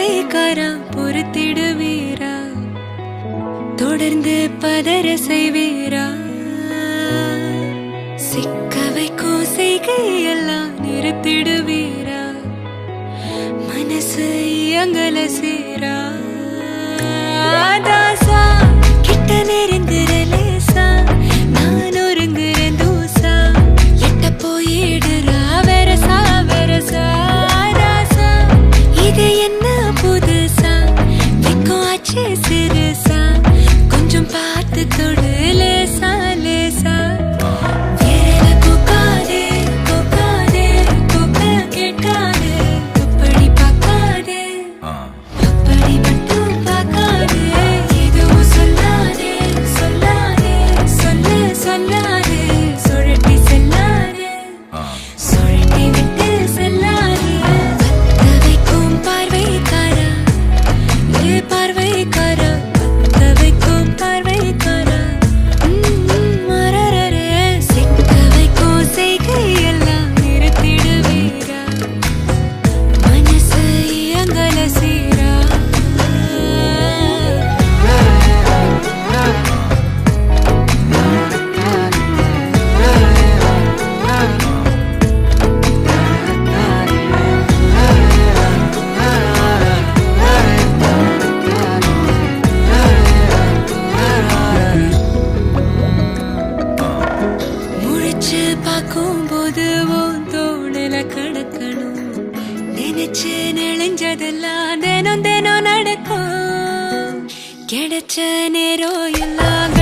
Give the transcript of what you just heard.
பார்வைக்காரா பொறுத்திடுவீரா தொடர்ந்து பதற செய்வீரா சிக்க வைக்கும் செய்கையெல்லாம் நிறுத்திடுவீரா மனசு இயங்கல சீரா தாசா கிட்ட நெருங்குறலேசா நான் ஒருங்குறேன் தூசா எட்ட போயிடுறா வெரசா வெரசா தாசா இது என்ன புதுசா வெக்கம் ஆச்சு சிறுசா கொஞ்சம் பார்த்து தொடு லேசா லேசா வேற போகாதே போகாதே போக கேட்காதே அப்படி பார்க்காதே அப்படி மட்டும் பார்க்காதே எதுவும் சொல்லாதே சொல்லாதே சொல்லு சொல்லாதே சுழட்டி செல்லாதே சுழட்டி விட்டு செல்லாதே பத்த வைக்கும் பார்வைக்காரா ஏ பார்வைக்காரா பத்த வைக்கும் பார்வைக்காரா மரரரே சிக்க வைக்கும் செய்கையெல்லாம் நிறுத்திடுவீரா மனசு இயங்கல சீரா முழிச்சு பார்க்கும்போது உன் தோணுல கிடக்கணும் நினைச்சு நெளிஞ்சதெல்லாம் தினம் தினம் நடக்கும் கிடைச்ச நேரம் எல்லாம்